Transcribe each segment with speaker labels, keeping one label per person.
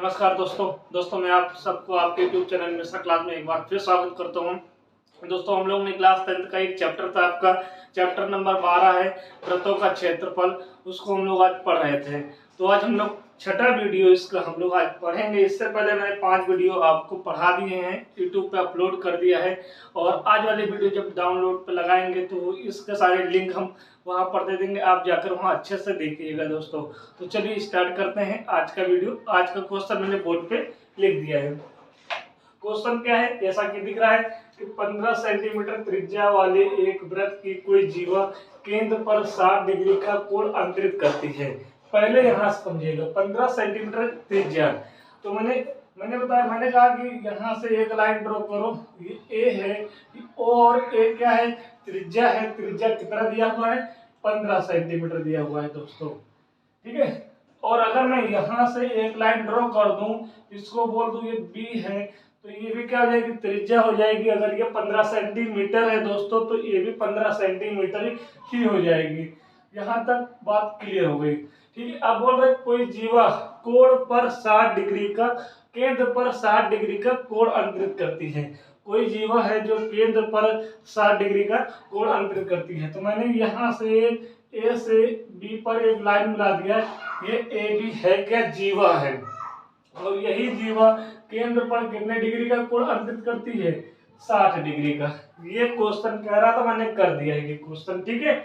Speaker 1: नमस्कार दोस्तों मैं आप सबको आपके YouTube चैनल में क्लास में एक बार फिर स्वागत करता हूं। दोस्तों हम लोग ने क्लास 10 का एक चैप्टर था, आपका चैप्टर नंबर 12 है वृत्तों का क्षेत्रफल, उसको हम लोग आज पढ़ रहे थे। तो आज हम लोग छठा वीडियो इसका हम लोग आज पढ़ेंगे। इससे पहले मैंने 5 वीडियो आपको पढ़ा दिए हैं, यूट्यूब पे अपलोड कर दिया है, और आज वाली वीडियो जब डाउनलोड पे लगाएंगे तो इसके सारे लिंक हम वहाँ पर दे देंगे, आप जाकर वहाँ अच्छे से देखिएगा दोस्तों। तो चलिए स्टार्ट करते हैं आज का वीडियो। आज का क्वेश्चन मैंने बोर्ड पे लिख दिया है। क्वेश्चन क्या है, जैसा कि दिख रहा है कि 15 सेंटीमीटर त्रिज्या वाले एक वृत्त की कोई जीवा केंद्र पर 60 डिग्री का कोण अंतरित करती है। पहले यहाँ समझिएगा, 15 सेंटीमीटर त्रिज्या। तो मैंने कहा कि यहाँ से एक लाइन ड्रॉ करो, ये ए है और ए क्या है, त्रिज्या है। त्रिज्या कितना दिया हुआ है, 15 सेंटीमीटर दिया हुआ है दोस्तों, ठीक है। और अगर मैं यहाँ से एक लाइन ड्रॉ कर दूं, इसको बोल दूं ये बी है, तो ये भी क्या हो जाएगी, त्रिज्या हो जाएगी। अगर ये 15 सेंटीमीटर है दोस्तों, तो ये भी 15 सेंटीमीटर ही हो जाएगी। यहाँ तक बात क्लियर हो गई, ठीक है। अब बोल रहे कोई जीवा कोण पर 60 डिग्री का, केंद्र पर 60 डिग्री का कोण अंतरित करती है। कोई जीवा है जो केंद्र पर 60 डिग्री का कोण अंतरित करती है। तो मैंने यहाँ से ए से बी पर एक लाइन मिला दिया, ये ए बी है क्या, जीवा है। और यही जीवा केंद्र पर कितने डिग्री का कोण अंतरित करती है, 60 डिग्री का। ये क्वेश्चन कह रहा था, मैंने कर दिया है ये क्वेश्चन, ठीक है।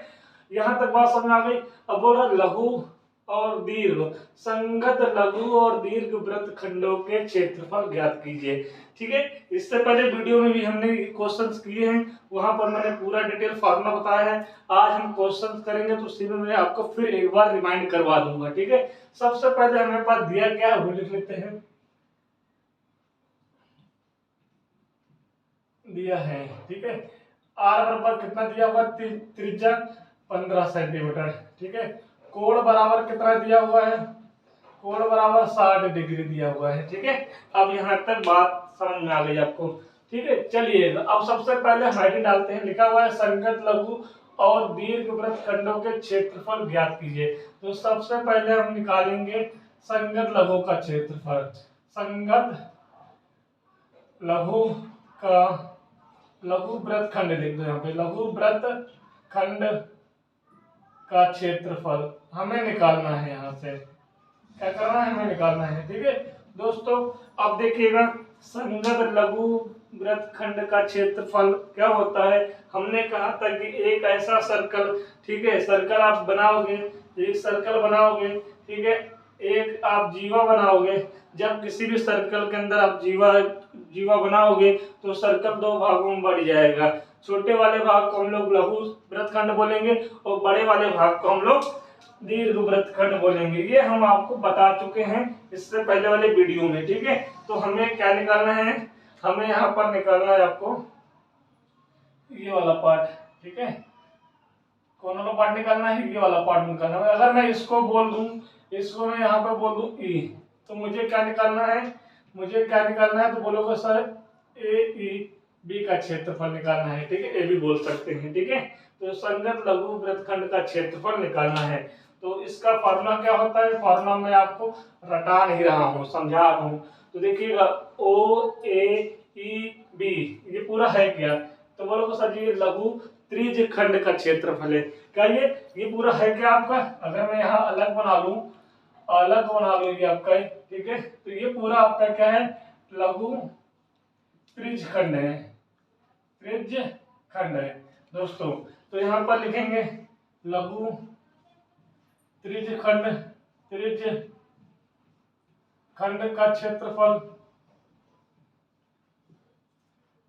Speaker 1: यहाँ तक बात समझ आ गई। अब बोल रहा लघु और दीर्घ संगत लघु और दीर्घ वृत्त खंडों के क्षेत्रफल ज्ञात कीजिए, ठीक है। इससे पहले वीडियो में भी हमने क्वेश्चंस किए हैं, वहां पर मैंने पूरा डिटेल फार्मूला बताया है। आज हम क्वेश्चंस करेंगे तो उसी में मैं आपको फिर एक बार रिमाइंड करवा दूंगा, ठीक है। सबसे पहले हमें पास दिया क्या है वो लिख लेते हैं। दिया है, ठीक है। आर बराबर कितना दिया हुआ, त्रिज्या 15 सेंटीमीटर, ठीक है। कोण बराबर कितना दिया हुआ है, कोण बराबर 60 डिग्री दिया हुआ है, ठीक है। अब यहाँ तक बात समझ में आ गई आपको, ठीक है। चलिए अब सबसे पहले हेडिंग डालते हैं। लिखा हुआ है संगत लघु और दीर्घ वृत्त खंडों के क्षेत्रफल ज्ञात कीजिए। तो सबसे पहले हम निकालेंगे संगत लघु का क्षेत्रफल। संगत लघु का, लघु वृत्त खंड लिख दो यहाँ पे, लघु वृत्त खंड का क्षेत्रफल हमें निकालना है। यहाँ से क्या करना है, हमें निकालना है, ठीक है दोस्तों। अब देखिएगा संगत लघु वृत्त खंड का क्षेत्रफल क्या होता है। हमने कहा था कि एक ऐसा सर्कल, ठीक है, सर्कल आप बनाओगे, एक सर्कल बनाओगे, ठीक है, एक आप जीवा बनाओगे। जब किसी भी सर्कल के अंदर आप जीवा बनाओगे तो सर्कल 2 भागों में बढ़ जाएगा। छोटे वाले भाग को हम लोग लघु वृत्तखंड बोलेंगे और बड़े वाले भाग को हम लोग दीर्घ वृत्तखंड बोलेंगे। ये हम आपको बता चुके हैं इससे पहले वाले वीडियो में, ठीक है। तो हमें क्या निकालना है, हमें यहाँ पर निकालना है आपको ये वाला पार्ट, ठीक है। कौन वाला पार्ट निकालना है, ये वाला पार्ट निकालना है। अगर मैं इसको बोल दूं, इसको मैं यहाँ पर बोल दूं ई, तो मुझे क्या निकालना है, तो बोलोगे सर ए ई बी का क्षेत्रफल निकालना है, ठीक है। ए भी बोल सकते हैं, ठीक है। तो संगत लघु वृत्तखंड का क्षेत्रफल निकालना है। तो इसका फार्मूला क्या होता है, फार्मूला मैं आपको रटा नहीं रहा हूँ, समझा रहा हूँ। तो देखिएगा ओ ए ई बी, ये पूरा है क्या, तो बोलोगे सर जी लघु त्रिज्य खंड का क्षेत्रफल है क्या, ये पूरा है क्या आपका। अगर मैं यहाँ अलग बना लूं ये आपका, ठीक है। तो ये पूरा आपका क्या है, लघु त्रिज्य खंड है, त्रिज्य खंड है दोस्तों। तो यहाँ पर लिखेंगे लघु त्रिज्य खंड का क्षेत्रफल।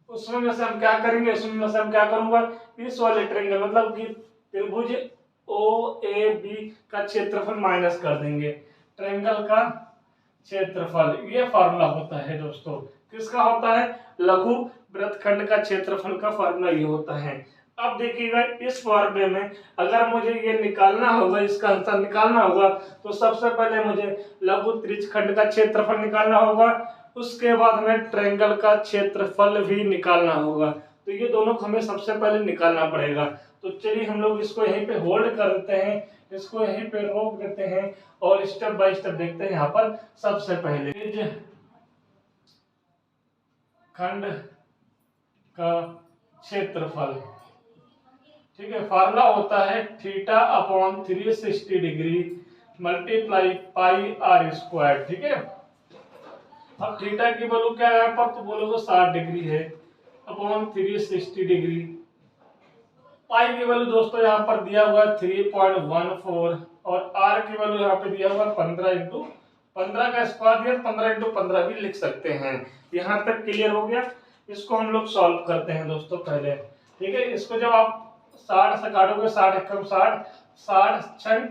Speaker 1: उसमें से हम क्या करेंगे, क्या करूंगा, इस वाले ट्रायंगल मतलब कि त्रिभुज ओ ए बी का क्षेत्रफल माइनस कर देंगे ट्रायंगल का क्षेत्रफल। ये फार्मूला होता है दोस्तों, किसका होता है, लघु वृत्तखंड का क्षेत्रफल का फार्मूला ये होता है। अब देखिएगा इस फार्मूले में अगर मुझे ये निकालना होगा, इसका आंसर निकालना होगा, तो सबसे पहले मुझे लघु त्रिज्य खंड का क्षेत्रफल निकालना होगा, उसके बाद में ट्रायंगल का क्षेत्रफल भी निकालना होगा। तो ये दोनों को हमें सबसे पहले निकालना पड़ेगा। तो चलिए हम लोग इसको यहीं पे होल्ड कर देते हैं, इसको यहीं पे रोक देते हैं और स्टेप बाय स्टेप देखते हैं। यहाँ पर सबसे पहले खंड का क्षेत्रफल, ठीक है, फार्मूला होता है theta upon 360 degree multiply pi r square, ठीक है। अब थीटा की वैल्यू क्या है यहाँ पर, तो बोलोगे 60 डिग्री है अपॉन 360 डिग्री। पाई की वैल्यू दोस्तों यहाँ पर दिया हुआ है 3.14 और आर की वैल्यू यहाँ पे दिया हुआ है 15 इंटू 15 का स्क्वायर दिया, 15 इंटू 15 भी लिख सकते हैं। यहाँ तक क्लियर हो गया। इसको हम लोग सॉल्व करते हैं दोस्तों पहले, ठीक है। इसको जब आप 60 से काटोगे, 60 एकम 60, 60 छंग,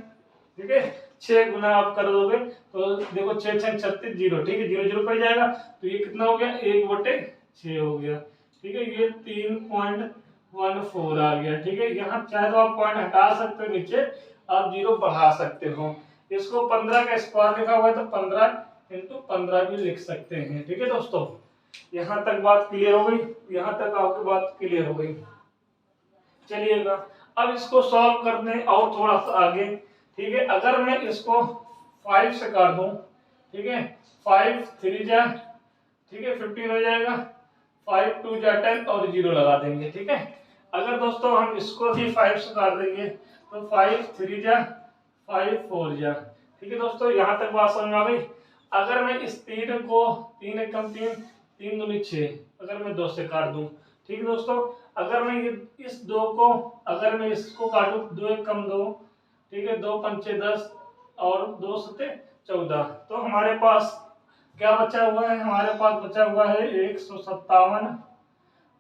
Speaker 1: ठीक है, 6 गुना आप कर दोगे तो देखो 6 छंग 36, 0, ठीक है, 0 0 पड़ जाएगा तो ये कितना हो गया, 1/6 हो गया, ठीक है। ये 3.14 आ गया, ठीक है। यहाँ चाहे तो आप पॉइंट हटा सकते हो, नीचे आप 0 बढ़ा सकते हो। इसको 15 का स्क्वायर लिखा हुआ है तो 15 इंटू 15 भी लिख सकते हैं, ठीक है दोस्तों। यहाँ तक बात क्लियर हो गई, यहाँ तक आपकी बात क्लियर हो गई। चलिएगा अब इसको सॉल्व करने और थोड़ा सा आगे, ठीक है। अगर मैं इसको 5 से काट दूं, ठीक है, 5 3 जा, ठीक है, 15 हो जाएगा, 5 2 जा 10 और 0 लगा देंगे, ठीक है। अगर दोस्तों हम इसको भी 5 से काट देंगे तो 5 3 जा 5 4 जा, ठीक है दोस्तों। यहाँ तक बात समझ आ गई। अगर मैं इस 3 को 3 एकम 3 3 दूनी 6, अगर मैं 2 से काट दूं, ठीक है दोस्तों। अगर मैं इस 2 को, अगर मैं इसको काटूं 2 एकम 2, ठीक है, 2 पंचे 10 और 2 सते 14, तो हमारे पास क्या बचा हुआ है, हमारे पास बचा हुआ है 157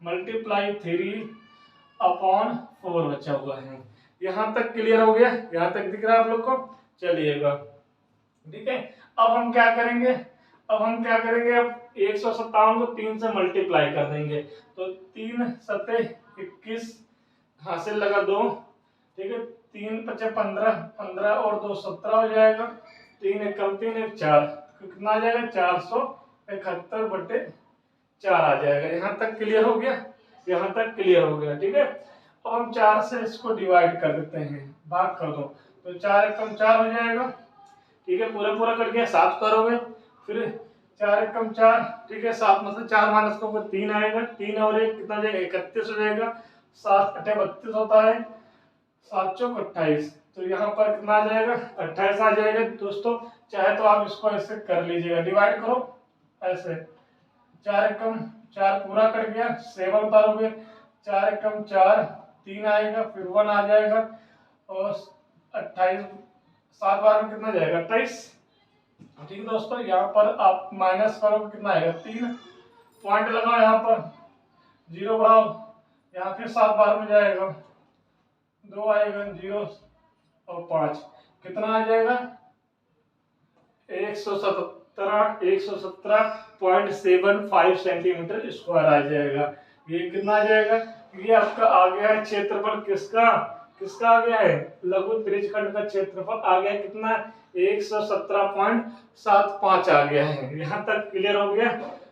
Speaker 1: मल्टीप्लाई 3 अपॉन 4 बचा हुआ है। यहाँ तक क्लियर हो गया, यहाँ तक दिख रहा है आप लोग को। चलिएगा, ठीक है। अब हम क्या करेंगे, अब 157 को 3 से मल्टीप्लाई कर देंगे तो 3 सते 21, हासिल लगा 2, ठीक है, 3 पचे 15, 15 और 2 17 हो जाएगा, 3 एकम 3 1 4, कितना आ जाएगा 471/4 आ जाएगा। यहाँ तक क्लियर हो गया, यहाँ तक क्लियर हो गया, ठीक है। अब हम 4 से इसको डिवाइड कर देते हैं, भाग कर दो तो 4 एकम 4 हो जाएगा, ठीक है, पूरा पूरा कट गया, 7 करोगे, फिर 4 एकम 4, ठीक है, 7 में से 4 माइनस करोगे 3 आएगा, 3 और 1 कितना जाएगा 31 हो जाएगा, 7 अठे 32 होता है, 7 चौक 28, तो यहाँ पर कितना आ जाएगा 28 आ जाएगा दोस्तों। चाहे तो आप इसको ऐसे कर लीजिएगा, डिवाइड करो ऐसे, 4 एकम 4 पूरा कट गया, 7 उतारोगे, 4 एकम 4 3 आएगा, फिर 1 आ जाएगा और 28, 7 बार में कितना जाएगा 28, ठीक है दोस्तों। यहाँ पर आप माइनस करोगे कितना आएगा 3, पॉइंट लगाओ, यहाँ पर 0 बढ़ाओ, यहाँ फिर 7 बार में जाएगा, 2 आएगा, 0 और 5 कितना आ जाएगा 117.75 सेंटीमीटर स्क्वायर आ जाएगा। ये कितना आ जाएगा, ये आपका आ गया है क्षेत्रफल, किसका किसका आ गया है, लघु त्रिज्यखंड का क्षेत्रफल आ गया है कितना 117.75 आ गया है। यहाँ तक क्लियर हो गया,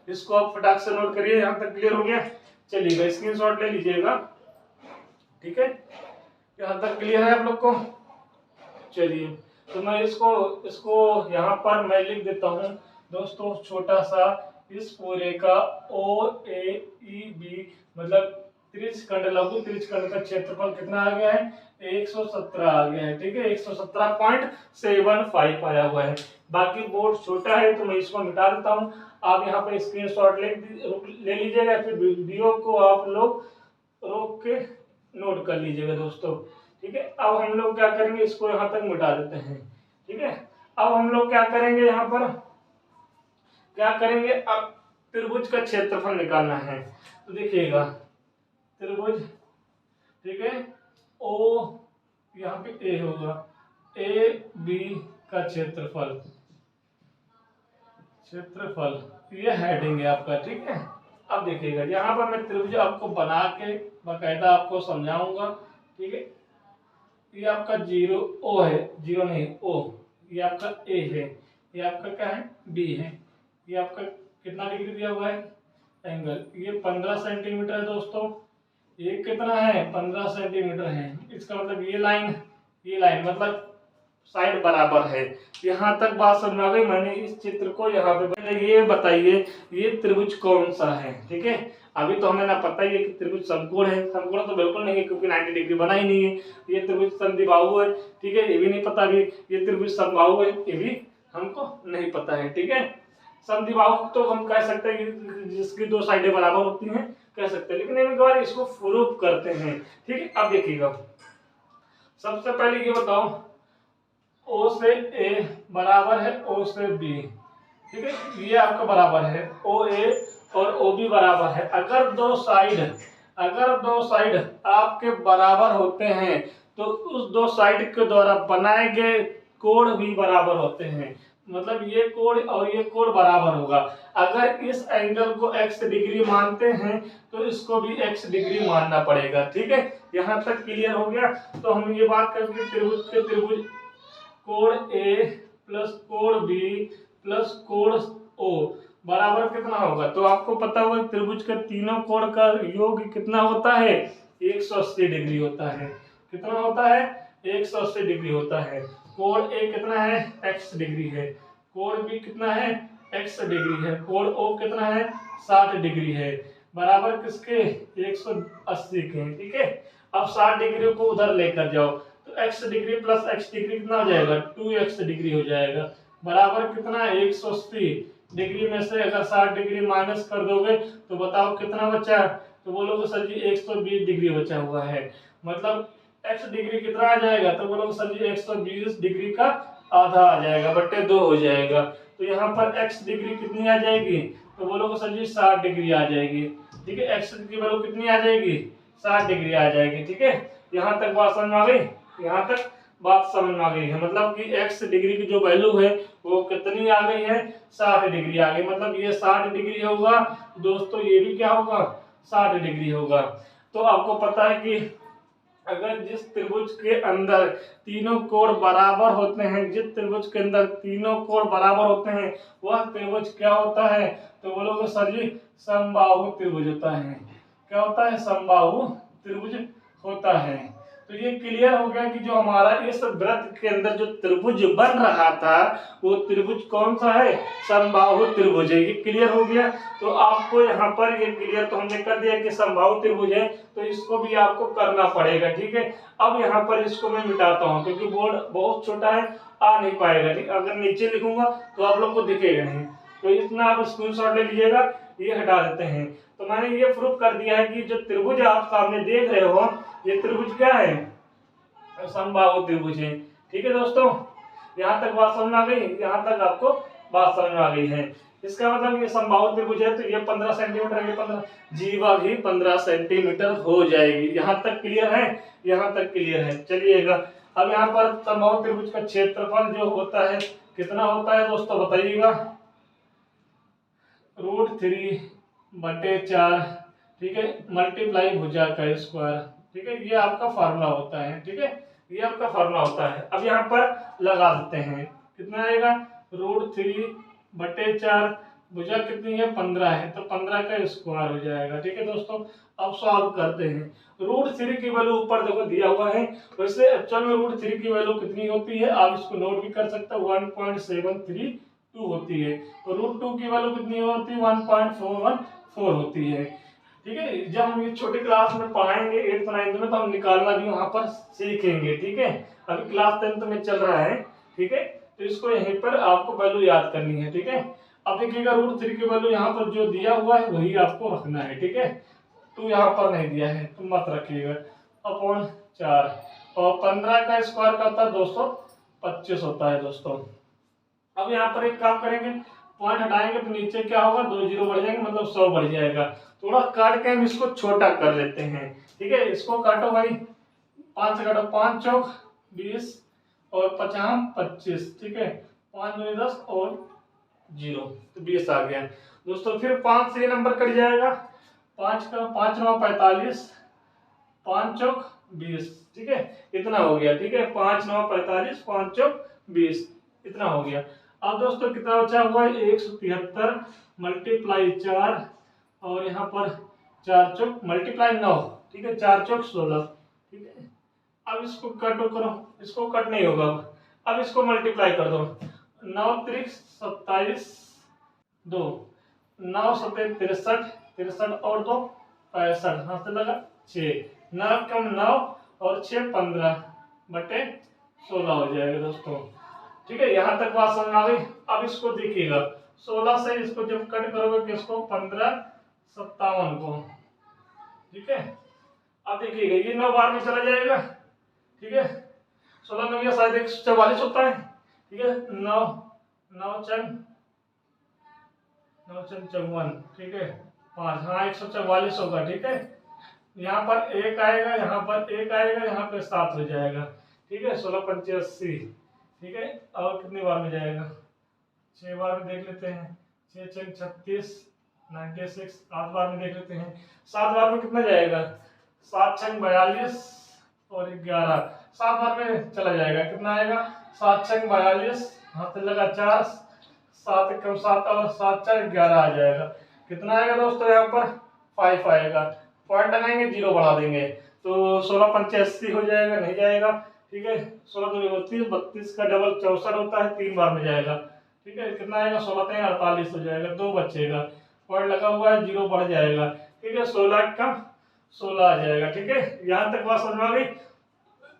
Speaker 1: इसको आप फटाक से नोट करिए, यहाँ तक क्लियर हो गया। चलिएगा स्क्रीनशॉट ले लीजिएगा, ठीक है, यहाँ तक क्लियर है आप लोग को। चलिए तो मैं इसको यहाँ पर मैं लिख देता हूँ दोस्तों, छोटा सा, इस पूरे का OAEB मतलब त्रिज्यखंड, लघु त्रिज्यखंड का क्षेत्रफल कितना आ गया है 117 आ गया है, ठीक है, 117.75 आया हुआ है। बाकी बोर्ड छोटा है तो मैं इसको मिटा देता हूँ, आप यहाँ पे स्क्रीनशॉट ले लीजिएगा, फिर वीडियो को आप लोग रोक के नोट कर लीजिएगा दोस्तों, ठीक है। अब हम लोग क्या करेंगे, इसको यहाँ तक मिटा देते हैं, ठीक है। अब हम लोग क्या करेंगे, यहाँ पर क्या करेंगे, अब त्रिभुज का क्षेत्रफल निकालना है। तो देखिएगा त्रिभुज, ठीक है, ओ यहाँ पे ए होगा, AB का क्षेत्रफल, ये हेडिंग है आपका, ठीक है। अब देखिएगा यहाँ पर मैं त्रिभुज आपको बना के बाकायदा आपको समझाऊंगा, ठीक है। ये आपका 0 O है, 0 नहीं O, ये आपका A है, ये आपका क्या है B है, ये आपका कितना डिग्री दिया हुआ है एंगल, ये 15 सेंटीमीटर है दोस्तों, ये कितना है 15 सेंटीमीटर है। इसका मतलब ये लाइन मतलब साइड बराबर है। यहाँ तक बात समझ में आ गई। मैंने इस चित्र को यहाँ पे पहले ये बताइए ये त्रिभुज कौन सा है, ठीक है। अभी तो हमें ना पता ही है कि त्रिभुज समकोण है, समकोण तो बिल्कुल नहीं है क्योंकि 90 डिग्री बना ही नहीं है। ये त्रिभुज समद्विबाहु है, ठीक है, ये भी नहीं पता अभी। ये त्रिभुज समबाहु है, ये भी हमको नहीं पता है, ठीक है। समद्विबाहु तो हम कह सकते हैं जिसकी दो साइडें बराबर होती हैं, कह सकते हैं, लेकिन एक बार इसको प्रूफ करते हैं, ठीक है। अब देखिएगा, सबसे पहले ये बताओ O से A बराबर है O से B, ठीक है, ये आपका बराबर है OA और OB बराबर है। अगर दो साइड आपके बराबर होते हैं तो उस दो साइड के द्वारा बनाए गए कोण भी बराबर होते हैं। मतलब ये कोण और ये कोण बराबर होगा। अगर इस एंगल को x डिग्री मानते हैं तो इसको भी x डिग्री मानना पड़ेगा, ठीक है। यहाँ तक क्लियर हो गया। तो हम ये बात करेंगे त्रिभुज कोण A प्लस कोण B प्लस कोण O बराबर कितना होगा। तो आपको पता होगा त्रिभुज के तीनों कोण का योग कितना होता है 180 डिग्री होता है। कितना होता है 180 डिग्री होता है। कोण A कितना है x डिग्री है, कोण B कितना है x डिग्री है, कोण O कितना है 60 डिग्री है, बराबर किसके 180 के, ठीक है। अब 60 डिग्री को उधर लेकर जाओ तो x degree plus x degree कितना हो जाएगा 2x डिग्री हो जाएगा, बराबर कितना 180 डिग्री में से अगर 60 डिग्री माइनस कर दोगे तो बताओ कितना बचा। तो बोलोगे सर जी 120 डिग्री बचा हुआ है। मतलब x डिग्री कितना आ जाएगा, तो बोलोगे सर जी 120 डिग्री का आधा आ जाएगा, बट्टे 2 हो जाएगा। तो यहाँ पर x डिग्री कितनी आ जाएगी, तो बोलोगे सर जी 60 डिग्री आ जाएगी, ठीक है। x की वैल्यू कितनी आ जाएगी 60 डिग्री आ जाएगी, ठीक है। यहाँ तक बात समझ में आ गई, यहाँ तक बात समझ में आ गई है। मतलब कि x डिग्री की जो वैल्यू है वो कितनी आ गई है 60 डिग्री आ गई। मतलब ये 60 डिग्री होगा दोस्तों, ये भी क्या होगा 60 डिग्री होगा। तो आपको पता है कि अगर जिस त्रिभुज के अंदर तीनों कोण बराबर होते हैं, जिस त्रिभुज के अंदर तीनों कोण बराबर होते हैं वह त्रिभुज क्या होता है, तो बोलोगे सर जी समबाहु त्रिभुज होता है। क्या होता है समबाहु त्रिभुज होता है। तो ये क्लियर हो गया कि जो हमारा इस वृत्त के अंदर जो त्रिभुज बन रहा था वो त्रिभुज कौन सा है समबाहु त्रिभुज है। ये क्लियर हो गया। तो आपको यहाँ पर ये क्लियर तो हमने कर दिया कि समबाहु त्रिभुज है, तो इसको भी आपको करना पड़ेगा, ठीक है। अब यहाँ पर इसको मैं मिटाता हूँ क्योंकि बोर्ड बहुत छोटा है, आ नहीं पाएगा, ठीक। अगर नीचे लिखूंगा तो आप लोग को दिखेगा नहीं, तो इतना आप स्क्रीनशॉट ले लीजिएगा। ये हटा देते हैं। तो मैंने ये प्रूफ कर दिया है कि जो त्रिभुज आप सामने देख रहे हो ये त्रिभुज क्या है समबाहु त्रिभुज है, ठीक है दोस्तों। यहाँ तक बात समझ में आ गई, यहाँ तक आपको बात समझ में आ गई है। इसका मतलब ये समबाहु त्रिभुज है तो ये 15 सेंटीमीटर, ये 15 जीवा भी 15 सेंटीमीटर हो जाएगी। यहाँ तक क्लियर है, यहाँ तक क्लियर है। चलिएगा अब यहाँ पर समबाहु त्रिभुज का क्षेत्रफल जो होता है कितना होता है दोस्तों बताइएगा, √3/4, ठीक है, मल्टीप्लाई भुजा का स्क्वायर, ठीक है। ये आपका फार्मूला होता है, ठीक है, ये आपका फार्मूला होता है। अब यहाँ पर लगा देते हैं कितना आएगा √3/4, भुजा कितनी है 15 है तो 15 का स्क्वायर हो जाएगा, ठीक है दोस्तों। अब सॉल्व करते हैं। √3 की वैल्यू ऊपर देखो दिया हुआ है, वैसे एक्चुअल में √3 की वैल्यू कितनी होती है आप इसको नोट भी कर सकते हो 1.732 होती है। और √2 की वैल्यू कितनी होती है 1.414 होती है, ठीक है। जब हम ये छोटी क्लास में पढ़ाएंगे 8th 9th में तो हम निकालना भी वहां पर सीखेंगे, ठीक है। अभी क्लास 10th में चल रहा है, ठीक है। तो इसको यहीं पर आपको वैल्यू याद करनी है, ठीक है। अब देखिएगा √3 की वैल्यू यहाँ पर जो दिया हुआ है वही आपको रखना है, ठीक है। 2 यहाँ पर नहीं दिया है तो मत रखिएगा, अपॉन 4 और 15 का स्क्वायर का होता है 225 होता है दोस्तों। अब यहाँ पर एक काम करेंगे, पॉइंट हटाएंगे तो नीचे क्या होगा 2 जीरो बढ़ जाएंगे, मतलब 100 बढ़ जाएगा। थोड़ा काट के हम इसको छोटा कर लेते हैं, ठीक है। इसको काटो भाई, 5 से काटो, 5 चौक 20 और 50 25, ठीक है, 5 दूनी 10 और 0 तो 20 आ गया दोस्तों। फिर 5 से ये नंबर कट जाएगा, 5 का 5 9 45, 5 चौक 20, ठीक है, इतना हो गया, ठीक है। 5 9 45, 5 चौक 20, इतना हो गया। अब दोस्तों कितना बचा हुआ है 173 मल्टीप्लाई 4 और यहाँ पर 4 चौक मल्टीप्लाई 9, ठीक है, 4 चौक 16, ठीक है। अब इसको कट करो, इसको कट नहीं होगा। अब इसको मल्टीप्लाई कर दो, 9 त्रिक 27, 2 9 सते 63, 63 और 2 65, हाथ से लगा 6, 9 कम 9 और 6 15 बटे 16 हो जाएगा दोस्तों, ठीक है। यहाँ तक बात समझ आ गई। अब इसको देखिएगा, 16 से इसको जब कट करोगे किसको, 15 57 को, ठीक है। अब देखिएगा ये 9 बार में चला जाएगा, ठीक है। 16 9 शायद 144 होता है, ठीक है। 9 9 चंद 9 चंद 54, ठीक है। 5, हाँ 144 होगा, ठीक है। यहाँ पर 1 आएगा, यहाँ पर 1 आएगा, यहाँ पे 7 हो जाएगा, ठीक है। 16 पंचे 80, ठीक है। और कितनी बार में जाएगा, 6 बार में देख लेते हैं, 6 चंद 36 96, 7 बार में देख लेते हैं, 7 बार में कितना जाएगा, 7 छंग 42 और 11, 7 बार में चला जाएगा, कितना आएगा, 7 छंग 42, हाथ लगा 4, 7 कम 7 और 7 4 11 आ जाएगा। कितना आएगा दोस्तों, यहाँ पर 5 आएगा, पॉइंट लगाएंगे 0 बढ़ा देंगे तो 16 पंचे 80 हो जाएगा, नहीं जाएगा, ठीक है। 16 दूनी 32, 32 का डबल 64 होता है, 3 बार में जाएगा, ठीक है। कितना आएगा, 16 3 48 हो जाएगा, 2 बचेगा, पॉइंट लगा हुआ है 0 बढ़ जाएगा, ठीक है। 16 कम 16 आ जाएगा, ठीक है। यहाँ तक बात समझ में आ गई।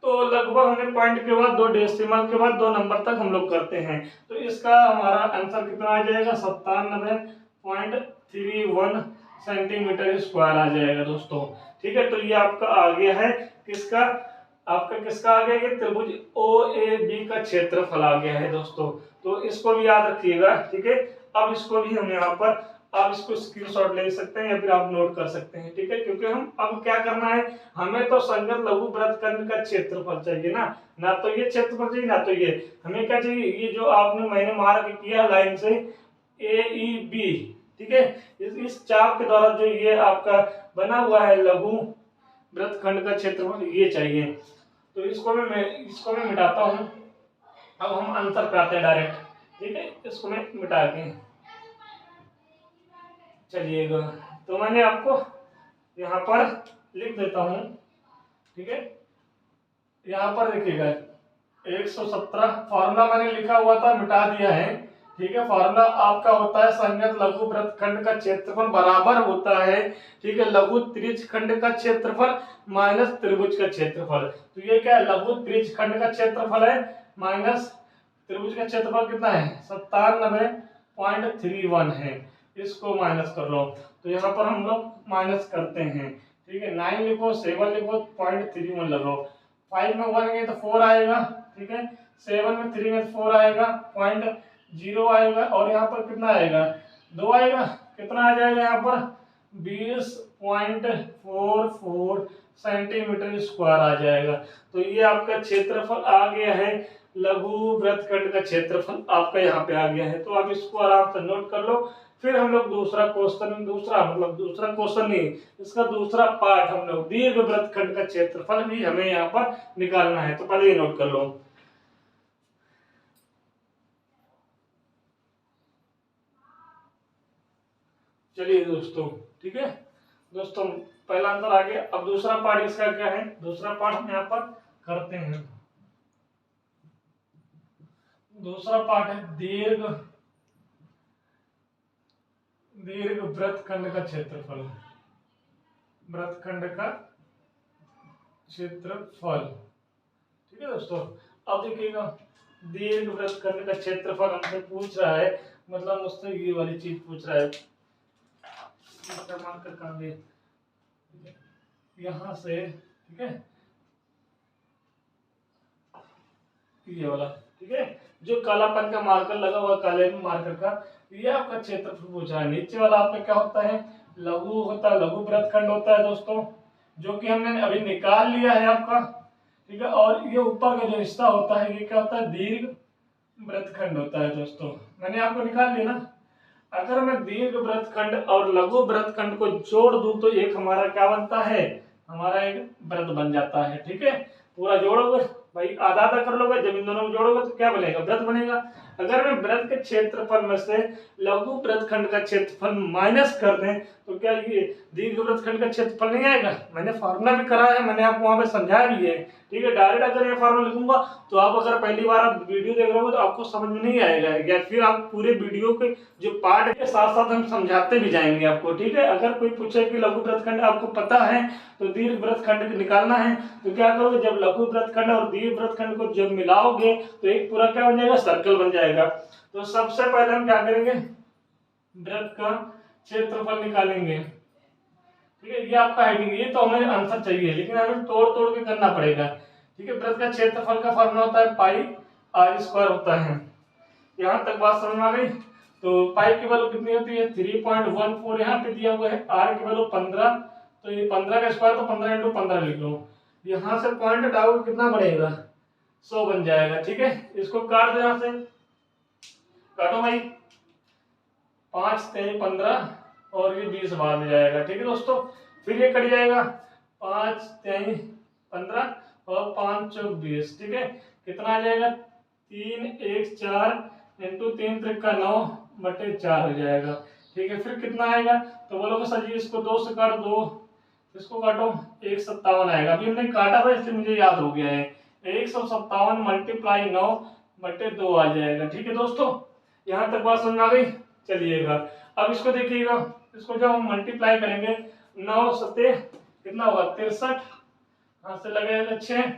Speaker 1: तो लगभग हमने पॉइंट के बाद 2 डेसिमल के बाद 2 नंबर तक हम लोग करते हैं, तो इसका हमारा आंसर कितना आ जाएगा, 97.31 सेंटीमीटर स्क्वायर आ जाएगा दोस्तों, ठीक है। तो ये आपका आ गया है किसका, आपका किसका आ गया, ये त्रिभुज OAB का क्षेत्रफल आ गया है दोस्तों। तो इसको भी याद रखिएगा, ठीक है। अब इसको भी हम यहाँ पर, आप इसको स्क्रीनशॉट ले सकते हैं या फिर आप नोट कर सकते हैं, ठीक है। क्योंकि हम अब क्या करना है, हमें तो संगत लघु वृत्तखंड का क्षेत्रफल चाहिए ना, ना तो ये क्षेत्रफल चाहिए ना तो ये, हमें क्या चाहिए, ये जो आपने मैंने मार्क किया लाइन से AEB, ठीक है। इस चाप के द्वारा जो ये आपका बना हुआ है लघु वृत्तखंड का क्षेत्रफल, ये चाहिए। तो इसको मैं मिटाता हूँ। अब हम आंसर पे आते हैं डायरेक्ट, ठीक है। इसको मैं मिटा के चलिएगा, तो मैंने आपको यहाँ पर लिख देता हूँ, ठीक है। यहाँ पर देखिएगा 117 फॉर्मूला मैंने लिखा हुआ था, मिटा दिया है, ठीक है। फॉर्मूला आपका होता है संगत लघु वृत्तखंड का क्षेत्रफल बराबर होता है, ठीक है, लघु त्रिज्यखंड का क्षेत्रफल माइनस त्रिभुज का क्षेत्रफल। तो ये क्या है, लघु त्रिज्यखंड का क्षेत्रफल है माइनस त्रिभुज का क्षेत्रफल कितना है, 97.31 है। इसको माइनस कर लो, तो यहाँ पर हम लोग माइनस करते हैं, ठीक है। 9 लिखो, 7 लिखो, 0.31 लगाओ, 5 में 1 गए तो 4 आएगा, ठीक है। 7 में 3 में 4 आएगा, 0 आएगा, और यहाँ पर कितना आएगा, 2 आएगा, कितना आ जाएगा यहाँ पर 20.44 सेंटीमीटर स्क्वायर आ जाएगा। तो ये आपका क्षेत्रफल आ गया है, लघु वृत्तखंड का क्षेत्रफल आपका यहाँ पे आ गया है। तो आप इसको आराम से नोट कर लो। फिर हम लोग दूसरा क्वेश्चन, दूसरा क्वेश्चन नहीं, इसका दूसरा पार्ट हम लोग दीर्घ वृत्तखंड का क्षेत्रफल भी हमें यहाँ पर निकालना है। तो पहले ये नोट कर लो। चलिए दोस्तों, ठीक है दोस्तों, पहला आंसर आ गया। अब दूसरा पार्ट इसका क्या है, दूसरा पार्ट हम यहाँ पर करते हैं। दूसरा पार्ट है दीर्घ वृत्तखंड का क्षेत्रफल, वृत्तखंड का क्षेत्रफल, ठीक है दोस्तों। अब देखिएगा दीर्घ वृत्तखंड का क्षेत्रफल हमसे पूछ रहा है, मतलब मुझसे ये वाली चीज पूछ रहा है, मार्कर कहाँ गए, यहाँ से, ठीक है, ये वाला, ठीक है, जो कालापन का मार्कर लगा हुआ काले मार्कर का, ये आपका क्षेत्रफल पूछा है। नीचे वाला आपका क्या होता है, लघु होता है, लघु वृत्तखंड होता है दोस्तों, जो कि हमने अभी निकाल लिया है आपका, ठीक है। और ये ऊपर का जो हिस्सा होता है ये क्या होता है, दीर्घ वृत्तखंड होता है दोस्तों, मैंने आपको निकाल लिया ना। अगर मैं दीर्घ वृत्तखंड और लघु वृत्तखंड को जोड़ दूं तो एक हमारा क्या बनता है, हमारा एक वृत्त बन जाता है, ठीक है। पूरा जोड़ोगे भाई, आधा आधा कर लोगे, जब इन दोनों को जोड़ोगे तो क्या बनेगा, वृत्त बनेगा। अगर मैं वृत्त के क्षेत्रफल में से लघु वृत्तखंड का क्षेत्रफल माइनस कर दें तो क्या ये दीर्घ वृत्तखंड का क्षेत्रफल नहीं आएगा? मैंने फार्मूला भी करा है, मैंने आपको वहां पे समझाया भी है। ठीक है, डायरेक्ट अगर ये फार्मूला लिखूंगा तो आप अगर पहली बार आप वीडियो देख रहे हो तो आपको समझ में नहीं आएगा, या फिर आप पूरे वीडियो के जो पार्ट के साथ साथ हम समझाते भी जाएंगे आपको। ठीक है, अगर कोई पूछे कि लघु वृत्तखंड आपको पता है तो दीर्घ वृत्तखंड निकालना है तो क्या करोगे, जब लघु वृत्तखंड और दीर्घ वृत्तखंड को जब मिलाओगे तो एक पूरा क्या बन जाएगा, सर्कल बन जाएगा। तो सबसे पहले हम क्या करेंगे, वृत्त का क्षेत्रफल निकालेंगे। ठीक है, ये आपका हेडिंग, ये तो हमें आंसर चाहिए लेकिन हमें तोड़ तोड़ के करना पड़ेगा। ठीक है, वृत्त का क्षेत्रफल का फॉर्मूला होता है पाई आर स्क्वायर होता है। यहाँ तक बात समझ में आ गई? तो पाई की वैल्यू कितनी होती है 3.14, यहाँ पे दिया हुआ है आर की वैल्यू 15, तो ये 15 का स्क्वायर तो 15 × 15 लिख लो। यहाँ से पॉइंट हटाओगे कितना बढ़ेगा, 100 बन जाएगा। ठीक है, इसको काट दो, यहाँ से काटो भाई, 5 3 15 और ये 20 बाद में जाएगा। ठीक है दोस्तों, फिर ये कट जाएगा 5 3 15 और 5 4 20। ठीक है, कितना आ जाएगा 3 1 4 इंटू 3 3 का 9 बटे 4 हो जाएगा। ठीक है, फिर कितना आएगा, तो बोलोगे सर जी इसको 2 से काट दो, इसको काटो 157 आएगा। अभी हमने काटा था इसलिए मुझे याद हो गया है, 157 मल्टीप्लाई 9 बटे 2 आ जाएगा। ठीक है दोस्तों, यहाँ तक बात समझ आ गई? चलिएगा अब इसको देखिएगा, इसको जब हम मल्टीप्लाई करेंगे 9 सत्ते कितना होगा 63, हाथ से लगेगा 6,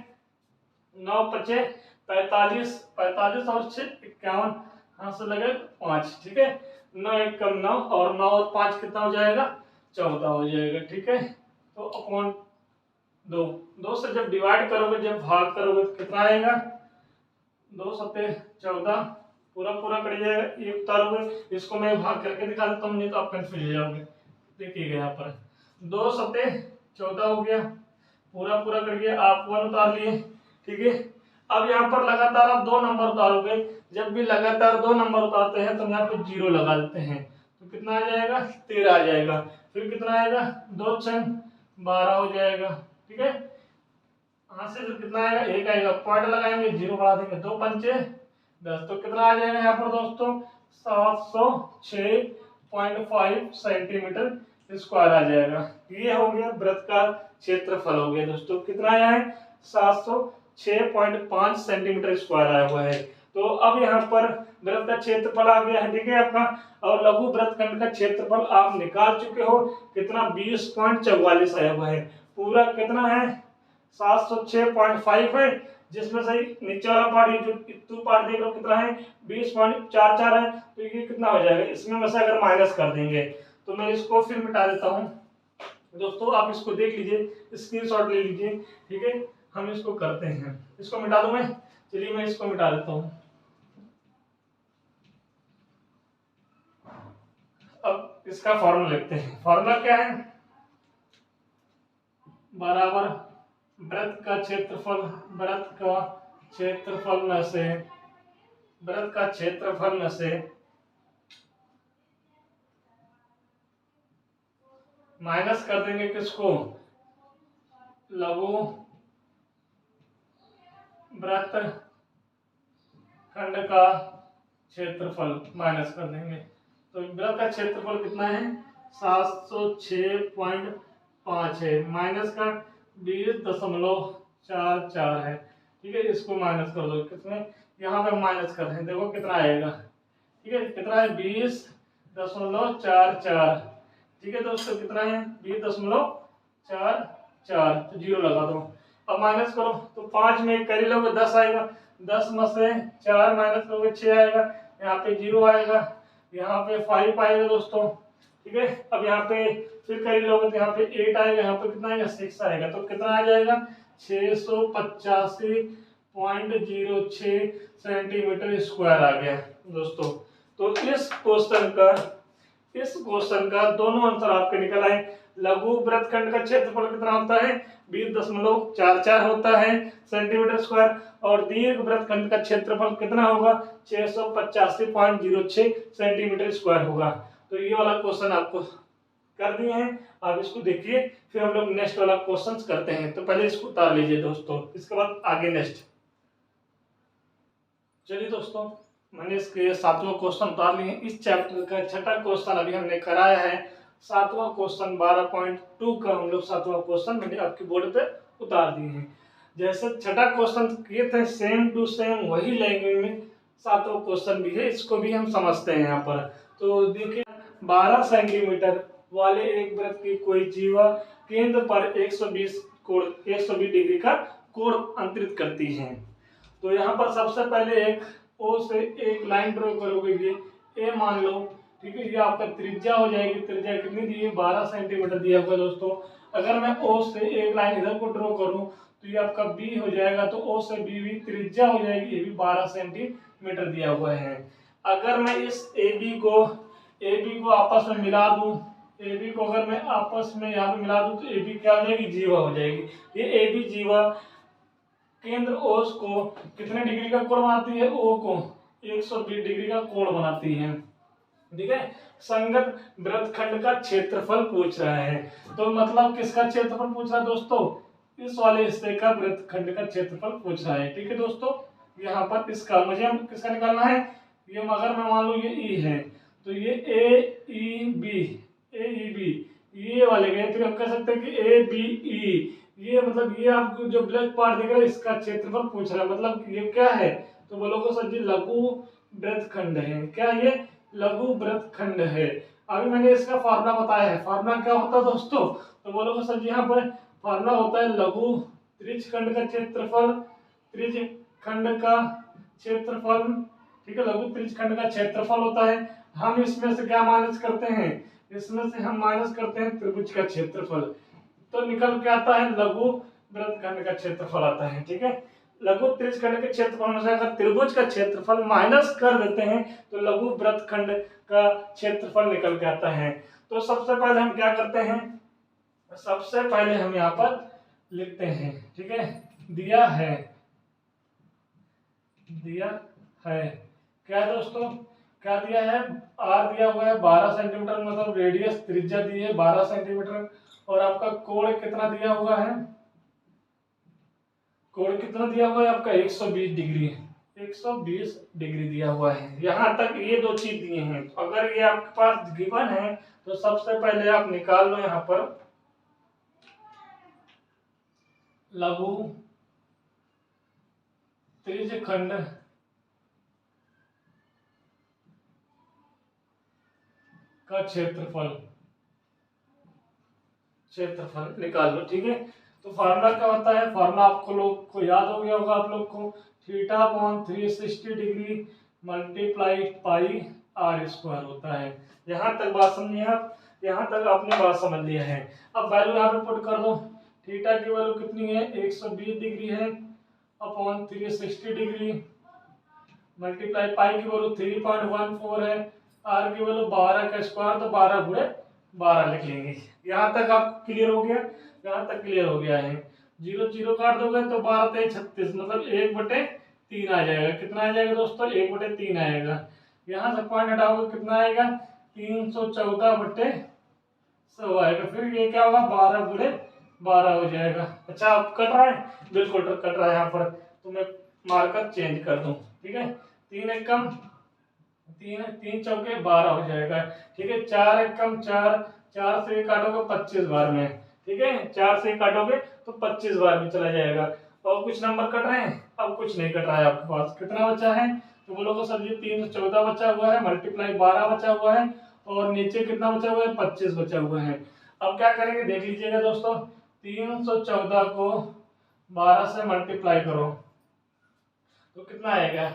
Speaker 1: 9 पचे 45, 45 और 6 51, हाथ से लगे 5। ठीक है, 9 1 कम 9 और 9 और 5 कितना हो जाएगा 14 हो जाएगा। ठीक है, तो अपॉन 2, 2 से जब डिवाइड करोगे जब भाग करोगे तो कितना आएगा 2 सत्ते 14, पूरा पूरा कट जाएगा, ये उतारोगे, इसको मैं भाग करके दिखा देता हूँ नहीं तो आप कंफ्यूज हो जाओगे। देखिएगा यहाँ पर 2 सत्ते 14 हो गया, पूरा पूरा कट गया, आप 1 उतार लिए। ठीक है, अब यहाँ पर लगातार आप 2 नंबर उतारोगे, जब भी लगातार 2 नंबर उतारते हैं तो यहाँ पे 0 लगा देते हैं, तो कितना आ जाएगा 13 आ जाएगा। फिर कितना आएगा 2 6 12 हो जाएगा। ठीक है, यहाँ से फिर कितना आएगा 1 आएगा, पॉइंट लगाएंगे 0 बढ़ा देंगे, 2 पंचे 10, तो कितना आ जाएगा यहाँ पर दोस्तों 706.5 सेंटीमीटर स्क्वायर आ जाएगा। ये हो गया वृत्त का क्षेत्रफल हो गया दोस्तों, कितना आया है 706.5 सेंटीमीटर स्क्वायर आया हुआ है। तो अब यहाँ पर वृत्त का क्षेत्रफल आ गया है। ठीक है आपका, और लघु वृत्तखंड का क्षेत्रफल आप निकाल चुके हो, कितना 20.44 आया हुआ है। पूरा कितना है 706.5 है, जिसमें से नीचे वाला पार्ट ये जो इतू पार्ट देख रहे हो कितना है 20.44 है, तो ये कितना हो जाएगा, इसमें में से अगर माइनस कर देंगे तो मैं इसको फिर मिटा देता हूँ दोस्तों, आप इसको देख लीजिए, स्क्रीनशॉट ले लीजिए। ठीक है, हम इसको करते हैं, इसको मिटा दूं मैं, चलिए मैं इसको मिटा देता हूँ। अब इसका फॉर्मूला लिखते हैं, फॉर्मूला क्या है, बराबर वृत्त का क्षेत्रफल, वृत्त का क्षेत्रफल में से, वृत्त का क्षेत्रफल में से माइनस कर देंगे किसको, लघु वृत्त खंड का क्षेत्रफल माइनस कर देंगे, तो वृत्त का क्षेत्रफल कितना है 706.5 है, माइनस का 20.44 है। ठीक है, इसको माइनस कर दो, कितने यहाँ पे माइनस कर दें, देखो कितना आएगा। ठीक है, कितना है 20.44। ठीक है दोस्तों, कितना है 20.44, तो 0 लगा दो। अब माइनस करो तो 5 में 1 कर ही लोगे 10 आएगा, 10 में से 4 माइनस करोगे 6 आएगा, यहाँ पे 0 आएगा, यहाँ पे 5 आएगा दोस्तों। ठीक है, अब यहाँ पे फिर कर ही लोगे तो यहाँ पे 8 आएगा, यहाँ पे कितना आएगा 6 आएगा, तो कितना आ जाएगा 685.06 सेंटीमीटर स्क्वायर आ गया दोस्तों। तो इस क्वेश्चन का दोनों आंसर आपके निकल आए। लघु वृत्तखंड का क्षेत्रफल कितना होता है 20.44 होता है सेंटीमीटर स्क्वायर, और दीर्घ वृत्तखंड का क्षेत्रफल कितना होगा 685.06 सेंटीमीटर स्क्वायर होगा। तो ये वाला क्वेश्चन आपको कर दिए हैं, आप इसको देखिए, फिर हम लोग नेक्स्ट वाला क्वेश्चन करते हैं। तो पहले इसको उतार लीजिए दोस्तों, इसके बाद आगे नेक्स्ट। चलिए दोस्तों, मैंने इसके 7वां क्वेश्चन उतार लिए। इस चैप्टर का 6ठा क्वेश्चन अभी हमने कराया है। 7वां क्वेश्चन 12.2 का हम लोग 7वां क्वेश्चन मैंने आपके बोर्ड पे उतार दिए हैं। जैसे 6ठा क्वेश्चन किए थे सेम टू सेम वही लैंग्वेज में 7वां क्वेश्चन भी है, इसको भी हम समझते हैं यहाँ पर। तो देखिए 12 सेंटीमीटर वाले एक वृत्त की कोई जीवा केंद्र पर 120 डिग्री का कोण अंतरित करती है। तो यहाँ पर सबसे पहले एक ओ से एक लाइन ड्रॉ करोगे, ये ए मान लो, ठीक है। ये आपका त्रिज्या हो जाएगी। त्रिज्या कितनी दी है? 12 सेंटीमीटर दिया हुआ दोस्तों। अगर मैं ओ से एक लाइन इधर को ड्रॉ करूं तो ये आपका बी हो जाएगा। तो ओ से बी भी त्रिज्या हो जाएगी, ये भी 12 सेंटीमीटर दिया हुआ है। अगर मैं इस ए बी को आपस में मिला दूं, ए बी को अगर मैं आपस में यहाँ पे मिला दूं तो ए बी क्या हो जाएगी? जीवा हो जाएगी। ये ए बी जीवा केंद्र ओस को कितने डिग्री का कोण बनाती है? ओ को 120 डिग्री का कोण बनाती है, ठीक है। संगत वृत्तखंड का क्षेत्रफल पूछ रहा है। तो मतलब किसका क्षेत्रफल पूछ रहा है दोस्तों? इस वाले हिस्से का वृत्तखंड का क्षेत्रफल पूछ रहा है, ठीक है दोस्तों। यहाँ पर इसका मुझे किसका निकालना है? ये अगर मैं मान लो ये ई है तो ये ए ई बी ये वाले गए, फिर हम कह सकते हैं कि ए बी ई, ये मतलब ये आपको जो ब्लैक पार्ट दिख रहा है इसका क्षेत्रफल पूछ रहा है। मतलब ये क्या है? तो बोलोगे सर जी लघु वृत्तखंड है। क्या ये? लघु वृत्तखंड है। अभी मैंने इसका फॉर्मूला बताया है। फॉर्मूला क्या होता है दोस्तों? तो बोलोगे सर जी यहाँ पर फॉर्मूला होता है लघु त्रिज्यखंड का क्षेत्रफल, त्रिज्यखंड का क्षेत्रफल, ठीक है। लघु त्रिज्यखंड का क्षेत्रफल होता है। हम इसमें से क्या माइनस करते हैं? इसमें से हम माइनस करते हैं त्रिभुज का क्षेत्रफल। तो निकल के आता है लघु वृत्तखंड का क्षेत्रफल आता है, ठीक है। लघु त्रिज्यखंड के क्षेत्रफल में से अगर त्रिभुज का क्षेत्रफल माइनस कर देते हैं तो लघु वृत्तखंड का क्षेत्रफल निकल के आता है। तो सबसे पहले हम क्या करते हैं? सबसे पहले हम यहाँ पर लिखते हैं, ठीक है। दिया है क्या दोस्तों? क्या दिया है? आर दिया हुआ है 12 सेंटीमीटर, मतलब रेडियस त्रिज्या दी है 12 सेंटीमीटर। और आपका कोण कितना दिया हुआ है? कोण कितना दिया हुआ है आपका? 120 डिग्री, 120 डिग्री दिया हुआ है। यहाँ तक ये दो चीज दिए हैं। तो अगर ये आपके पास गिवन है तो सबसे पहले आप निकाल लो यहाँ पर लघु त्रिज्यखंड का क्षेत्रफल निकाल लो, ठीक है। तो फार्मूला क्या होता है? फार्मूला आपको लोग को याद हो गया होगा, आप लोग को theta upon 360 degree multiply pi r square होता है। यहाँ तक बात समझिए आप, यहाँ तक आपने बात समझ लिया है। अब वैल्यू यहाँ पे पुट कर दो। थीटा की वैल्यू कितनी है? 120 डिग्री है अपॉन 360 डिग्री मल्टीप्लाई पाई की वैल्यू 3.14 है, आर की वैल्यू 12 का स्क्वायर, तो 12 गुणे 12 लिख लेंगे। यहाँ तक आपको क्लियर हो गया? यहाँ तक क्लियर हो गया है। 0 0 काट दोगे तो 12 3 36, मतलब 1/3 आ जाएगा। कितना आ जाएगा दोस्तों? 1/3 आएगा। यहाँ से पॉइंट हटाओगे कितना आएगा? 314/100 आएगा। फिर ये क्या होगा? 12 गुणे 12 हो जाएगा। अच्छा अब कट रहा है? बिल्कुल कट रहा है। यहाँ पर तो मैं मार्कर चेंज कर दूं, ठीक है। 3 एकम 3 चौके 12 हो जाएगा, ठीक है। 4 एकम 4, 4 से काटोगे 25 बार में, ठीक है। 4 से काटोगे तो 25 बार में चला जाएगा। और कुछ नंबर कट रहे हैं? अब कुछ नहीं कट रहा है आपके पास। कितना बचा है? तो बोलोगे सर जी 314 बचा हुआ है, मल्टीप्लाई 12 बचा हुआ है, और नीचे कितना बचा हुआ है? 25 बचा हुआ है। अब क्या करेंगे देख लीजिएगा दोस्तों। 314 को 12 से मल्टीप्लाई करो तो कितना आएगा?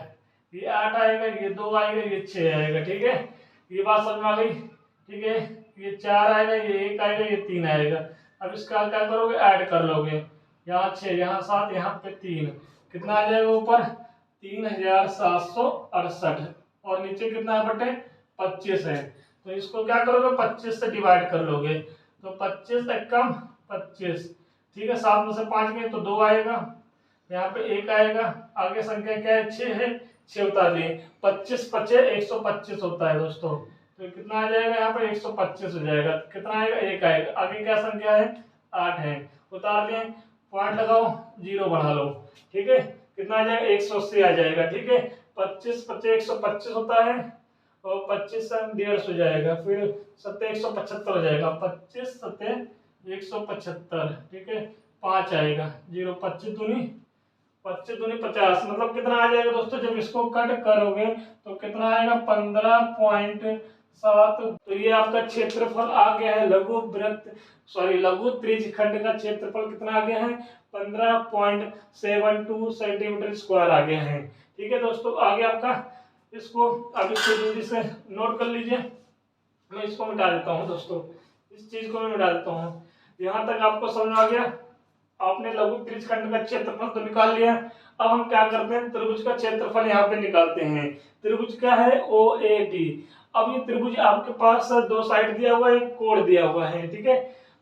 Speaker 1: ये 8 आएगा, ये 2 आएगा, ये 6 आएगा, ठीक है। ये बात समझ में आ गई, ठीक है। ये 4 आएगा, ये 1 आएगा, ये 3 आएगा। अब इसका क्या करोगे? ऐड कर लोगे। यहाँ 6, यहाँ 7, यहाँ पे 3, कितना आ जाएगा ऊपर? 3768, और नीचे कितना है बटे 25 है। तो इसको क्या करोगे? 25 से डिवाइड कर लोगे। तो 25 एकम 25, ठीक है। 7 में से 5 गए तो 2 आएगा, यहाँ पे 1 आएगा। आगे संख्या क्या है? 6 है, 6 उतार लिए। 25 5 125 होता है दोस्तों। तो कितना आ जाएगा? यहाँ पे 125 हो जाएगा। कितना आएगा? 1 आएगा। आगे क्या संख्या है? 8 है, उतार लिए। पॉइंट लगाओ, 0 बढ़ा लो, ठीक है। कितना आ जाएगा? 180 आ जाएगा, ठीक है। 25 25 125 होता है, और 25 से 150 हो जाएगा, फिर 7 175 हो जाएगा, 25 7 175, ठीक है, 5 आएगा, 0 25 दूनी 50, मतलब कितना आ जाएगा दोस्तों, जब इसको कट करोगे तो कितना आएगा 15.7। तो ये आपका क्षेत्रफल आ गया है, लघु त्रिज्यखंड का क्षेत्रफल कितना आ गया है 15.72 सेंटीमीटर स्क्वायर आ गया है। ठीक है दोस्तों, आगे आपका इसको अब इसको जल्दी से नोट कर लीजिए। मैं इसको मिटा देता हूँ दोस्तों, इस चीज को मैं मिटा देता हूँ। यहाँ तक आपको समझ आ गया, आपने लघु त्रिज्यखंड का क्षेत्रफल तो निकाल लिया। अब हम क्या करते हैं, त्रिभुज का क्षेत्रफल यहाँ पे निकालते हैं। त्रिभुज क्या है, ओ ए डी। अब ये त्रिभुज आपके पास दो साइड दिया हुआ है, एक कोण दिया हुआ है, ठीक है।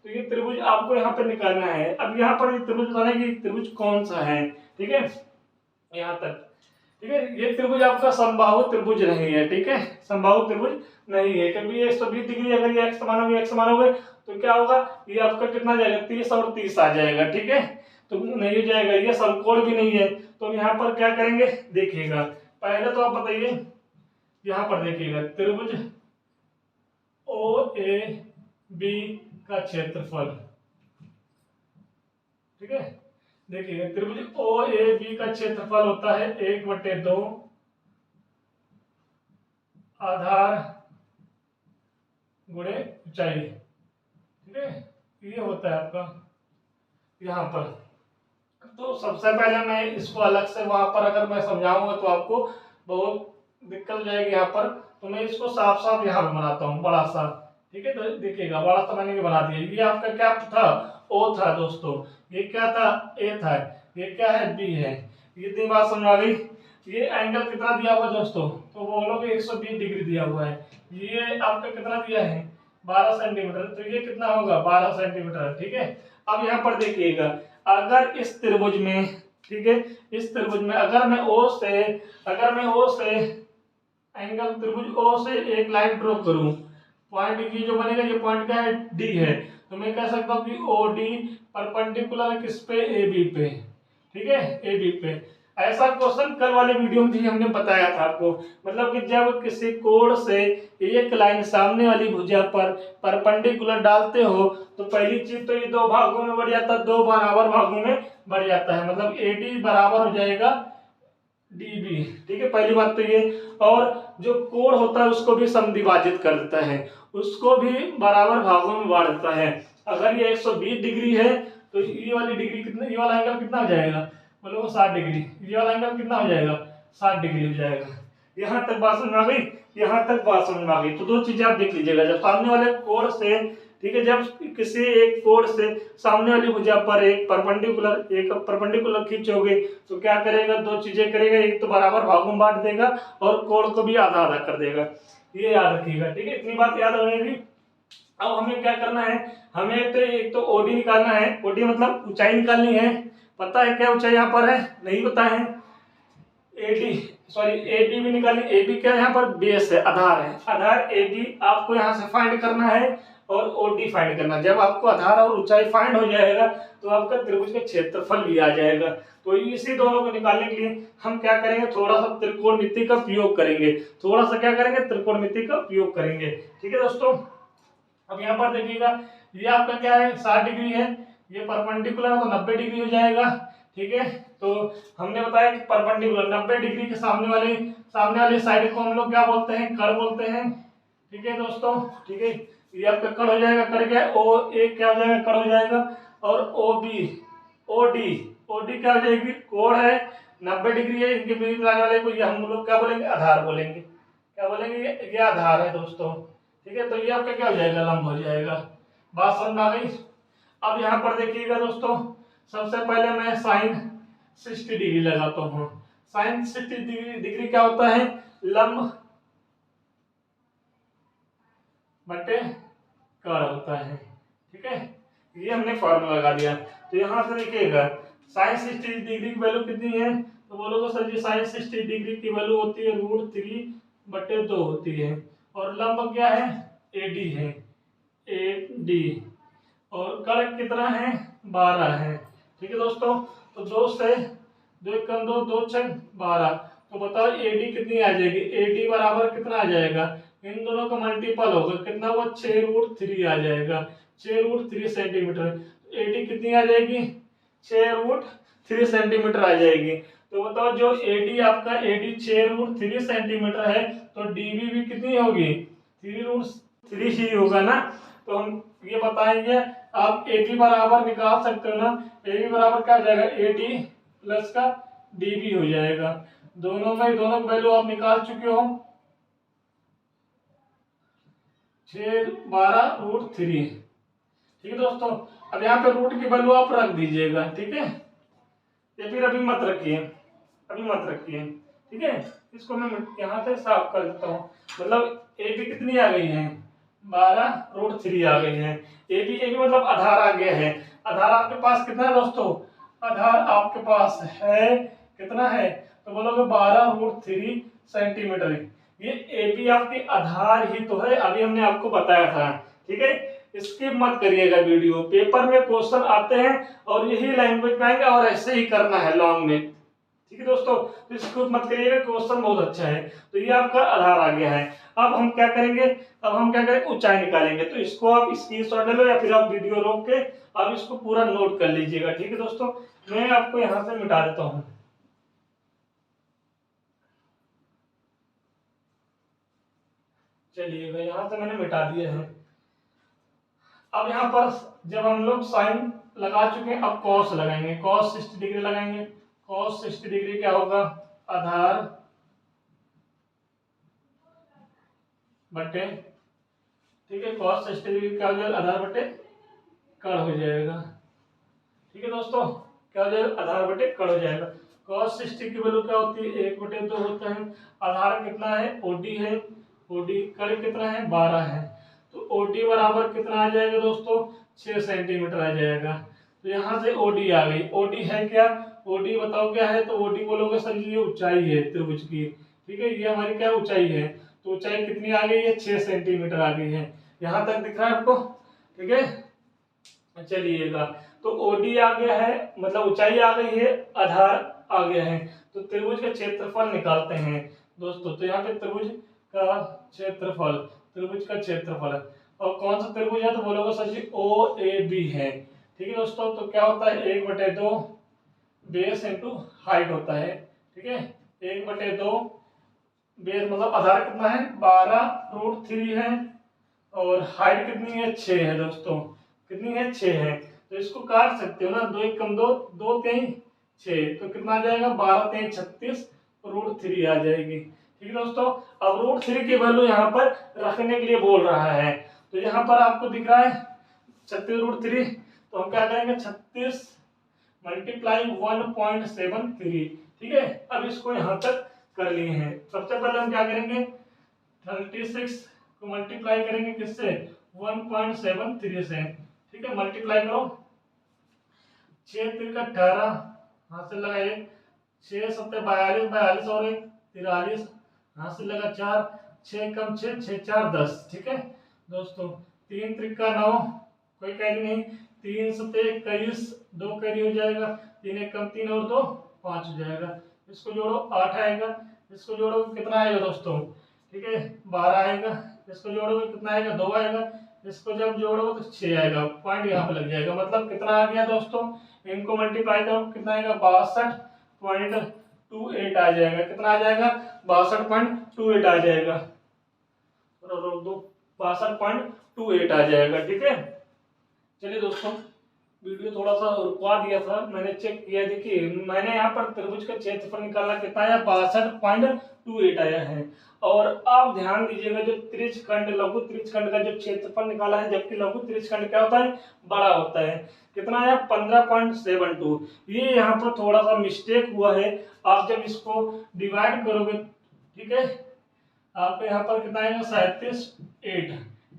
Speaker 1: तो ये त्रिभुज आपको यहाँ पे निकालना है। अब यहाँ पर ये त्रिभुज बताना कि त्रिभुज कौन सा है, ठीक है, यहाँ तक, ठीक है। ये त्रिभुज आपका समबाहु त्रिभुज नहीं है, ठीक है, समबाहु त्रिभुज नहीं है, क्योंकि ये 120 डिग्री, अगर ये x मानोगे तो क्या होगा, ये आपका कितना जाएगा 30 और 30 आ जाएगा, ठीक है। तो नहीं हो जाएगा, ये समकोण भी नहीं है। तो यहाँ पर क्या करेंगे, देखिएगा, पहले तो आप बताइए, यहाँ पर देखिएगा त्रिभुज ओ ए बी का क्षेत्रफल, ठीक है। देखिए त्रिभुज ओ ए बी का क्षेत्रफल होता है 1/2 आधार गुणे ऊंचाई, ठीक है, ये होता है आपका यहाँ पर। तो सबसे पहले मैं इसको अलग से वहां पर अगर मैं समझाऊंगा तो आपको बहुत दिक्कत हो जाएगी यहाँ पर। तो मैं इसको साफ साफ यहाँ पे बनाता हूँ, बड़ा सा, ठीक है। तो देखिएगा, बड़ा सा मैंने बना दिया। ये आपका क्या था, ओ था दोस्तों, ये क्या था, ए था, ये क्या है, बी है। ये इतनी बात समझ आ गई। ये एंगल कितना दिया हुआ है दोस्तों, तो बोलोगे 120 डिग्री दिया हुआ है। ये आपका कितना दिया है 12 सेंटीमीटर, तो ये कितना होगा 12 सेंटीमीटर, ठीक है। अब यहाँ पर देखिएगा, अगर इस त्रिभुज में, ठीक है, इस त्रिभुज में अगर मैं ओ से एंगल त्रिभुज ओ से एक लाइन ड्रॉ करूं, पॉइंट की जो बनेगा, ये पॉइंट का है डी है, तो मैं कह सकता हूं कि ओ डी परपेंडिकुलर किस पे, ए बी पे, ठीक है, ए बी पे। ऐसा क्वेश्चन कल वाले वीडियो में भी हमने बताया था आपको, मतलब कि जब किसी कोण से एक लाइन सामने वाली भुजा पर परपेंडिकुलर डालते हो तो पहली चीज तो ये दो भागों में बढ़ जाता है, दो बराबर भागों में बढ़ जाता है, मतलब एडी बराबर हो जाएगा डीबी, ठीक है, पहली बात तो ये। और जो कोण होता है उसको भी समद्विभाजित कर देता है, उसको भी बराबर भागों में बांट देता है। अगर ये 120 डिग्री है तो ये वाली डिग्री कितना, ये वाला एंगल कितना हो जाएगा, बोलो 60 डिग्री, ये वाला एंगल कितना हो जाएगा 60 डिग्री हो जाएगा। यहाँ तक बात समझ आ गई, यहाँ तक बात समझ में आ गई। तो दो चीजें आप देख लीजिएगा, जब सामने वाले कोण से, ठीक है, जब किसी एक कोण से सामने वाली भुजा पर एक परपेंडिकुलर खींचोगे तो क्या करेगा, दो चीजें करेगा, एक तो बराबर भागों में बांट देगा और कोण को भी आधा आधा कर देगा, ये याद रखिएगा, ठीक है, इतनी बात याद रहेगी। अब हमें क्या करना है, हमें तो एक तो ओडी निकालना है, ओडी मतलब ऊंचाई निकालनी है। पता है क्या ऊंचाई यहाँ पर है, नहीं पता है, एडी सॉरी एबी भी निकालनी, एबी क्या यहाँ पर बेस है, आधार है, आधार एबी आपको यहाँ से फाइंड करना है और ओडी फाइंड करना। जब आपको आधार और ऊंचाई फाइंड हो जाएगा तो आपका त्रिभुज का क्षेत्रफल भी आ जाएगा। तो इसी दोनों को निकालने के लिए हम क्या करेंगे, थोड़ा सा त्रिकोणमिति का प्रयोग करेंगे, थोड़ा सा क्या करेंगे, त्रिकोणमिति का प्रयोग करेंगे, ठीक है दोस्तों। अब यहाँ पर देखिएगा, ये आपका क्या है 60 डिग्री है, ये परपेंडिकुलर तो 90 डिग्री हो जाएगा, ठीक है। तो हमने बताया कि परपेंडिकुलर 90 डिग्री के सामने वाली साइड को हम लोग क्या बोलते हैं, कड़ बोलते हैं, ठीक है दोस्तों, ठीक है। ये आपका कड़ हो जाएगा, कड़ क्या है, ओ ए क्या हो जाएगा, कड़ हो जाएगा, और ओ बी ओडी क्या हो जाएगी, कोण है, 90 डिग्री है, इनके बीच में आने वाले को ये हम लोग क्या बोलेंगे, आधार बोलेंगे, क्या बोलेंगे, ये आधार है दोस्तों, ठीक है। तो ये आपका क्या हो जाएगा, लंब हो जाएगा। बात समझ आ गई। अब यहाँ पर देखिएगा दोस्तों, सबसे पहले मैं साइन 60 डिग्री लगाता हूँ। साइन 60 डिग्री क्या होता है, लंब बटे कड़ होता है, ठीक है। ये हमने फॉर्मूला लगा दिया। तो यहाँ से देखिएगा साइन 60 डिग्री की वैल्यू कितनी है, तो बोलोगे सर जी साइन 60 डिग्री की वैल्यू होती है √3/2 होती है, और लंब क्या है, एडी है, एडी, और कड़ कितना है 12 है, ठीक है दोस्तों। तो 2 से 2 1 2 2 6 12, तो बताओ AD कितनी आ जाएगी, AD बराबर कितना आ जाएगा, इन दोनों का मल्टीपल होगा, कितना हुआ 6√3 आ जाएगा, 6√3 सेंटीमीटर। AD कितनी आ जाएगी, 6√3 सेंटीमीटर आ जाएगी। तो बताओ जो AD आपका AD 6√3 सेंटीमीटर है, तो DB भी कितनी होगी, 3√3 ही होगा ना। तो हम ये बताएंगे, आप AB बराबर निकाल सकते हो ना, AB बराबर क्या हो जाएगा, AD प्लस का DB हो जाएगा। दोनों में दोनों वैल्यू आप निकाल चुके हो, 6/12√3। ठीक है दोस्तों, अब यहाँ पे रूट की वैल्यू आप रख दीजिएगा, ठीक है। ये फिर अभी मत रखिए, अभी मत रखिए, ठीक है। इसको मैं यहाँ से साफ कर देता हूँ। मतलब AB कितनी आ गई है, 12√3 आ गई है। AB मतलब आधार आ गया है। आधार आपके पास कितना है दोस्तों, आधार आपके पास है कितना है, तो बोलोगे 12√3 सेंटीमीटर। ये AB आपकी आधार ही तो है, अभी हमने आपको बताया था, ठीक है। स्किप मत करिएगा वीडियो, पेपर में क्वेश्चन आते हैं और यही लैंग्वेज में आएंगे और ऐसे ही करना है लॉन्ग में, ठीक है दोस्तों। तो स्किप मत करिएगा, क्वेश्चन बहुत अच्छा है। तो ये आपका आधार आ गया है। अब हम क्या करेंगे, अब हम क्या करेंगे, ऊंचाई निकालेंगे। तो इसको आप स्क्रीनशॉट ले लो या फिर आप वीडियो रोक के आप इसको पूरा नोट कर लीजिएगा, ठीक है दोस्तों। मैं आपको यहाँ से मिटा देता हूँ। चलिएगा, यहाँ से मैंने मिटा दिया है। अब यहाँ पर जब हम लोग साइन लगा चुके हैं, अब कॉस लगाएंगे, कॉस 60 डिग्री लगाएंगे। कॉस 60 डिग्री क्या होगा, आधार बटे, ठीक है, कॉस 60 डिग्री क्या हो जाएगा, आधार बटे कड़ हो जाएगा, ठीक है दोस्तों। क्या हो जाएगा, आधार बटे कड़ हो जाएगा। कॉस 60 की वैल्यू क्या होती है, 1/2 होता है। आधार कितना है, OD है, OD कड़ कितना है, 12 है। तो OD बराबर कितना आ जाएगा दोस्तों, 6 सेंटीमीटर आ जाएगा। तो यहाँ से OD आ गई। OD है क्या, OD बताओ क्या है, तो OD बोलोगे सर ये ऊंचाई है त्रिभुज की, ठीक है। ये हमारी क्या ऊंचाई है, तो ऊंचाई कितनी आ गई है, 6 सेंटीमीटर आ गई है। यहाँ तक दिख रहा है आपको, ठीक है। चलिएगा, तो OD आ गया है, मतलब ऊंचाई आ गई है, आधार आ गया है। तो त्रिभुज का क्षेत्रफल निकालते हैं दोस्तों। तो यहाँ पे त्रिभुज का क्षेत्रफल, त्रिभुज का क्षेत्रफल है। और कौन सा त्रिभुज है, तो बोलोगे सर जी OAB है, ठीक है दोस्तों। तो क्या होता है, 1/2 बेस इंटू हाइट होता है, ठीक है। 1/2 बेस मतलब आधार कितना है, 12√3 है, और हाइट कितनी है, 6 है दोस्तों। कितनी है, 6 है। तो इसको काट सकते हो ना, 2 1 कम 2, 2 3 6, तो कितना आ जाएगा, 12 3 36√3 आ जाएगी, ठीक है दोस्तों। अब √3 की वैल्यू यहाँ पर रखने के लिए बोल रहा है। तो यहाँ पर आपको दिख रहा है 36√3, तो हम क्या करेंगे, 36 मल्टीप्लाई 1.73, ठीक है। अब इसको यहाँ तक कर लिए हैं। सबसे पहले हम क्या करेंगे, 36 को मल्टीप्लाई करेंगे किससे, 1.73 से, ठीक है। मल्टीप्लाई करो, 6 3 का 18, हाथ से लगा 1, 6 7 42, 42 और 1 43, हाथ से लगा 4, 6 कम 6 6 4 10, ठीक है दोस्तों। 3 3 का 9, कोई कैरी नहीं, 3 7 21, 2 कैरी हो जाएगा, 3 1 कम 3 और 2 5 हो जाएगा। इसको जोड़ो 8 आएगा, इसको जोड़ो कितना आएगा दोस्तों, ठीक है 12 आएगा। इसको जोड़ोगे कितना आएगा, 2 आएगा। इसको जब जोड़ोगे तो 6 आएगा, पॉइंट यहाँ पे लग जाएगा। मतलब कितना आ गया दोस्तों, इनको मल्टीप्लाई करो कितना आएगा, 62.28 आ जाएगा। कितना आ जाएगा, 62.28 आ जाएगा। रोक दो, 62.28 आ जाएगा, ठीक है। चलिए दोस्तों, वीडियो थोड़ा सा रुकवा दिया था, मैंने चेक किया। देखिए मैंने यहाँ पर त्रिभुज का क्षेत्रफल निकाला, कितना आया, 62.28 आया है। और आप ध्यान दीजिएगा, जो त्रिज्यखंड लघु त्रिज्यखंड का जो क्षेत्रफल निकाला है, जबकि लघु त्रिज्यखंड क्या होता है, बड़ा होता है। कितना आया, 15.72। ये यहाँ पर थोड़ा सा मिस्टेक हुआ है। आप जब इसको डिवाइड करोगे, ठीक है, आपको यहाँ पर कितना आएगा, 37.8,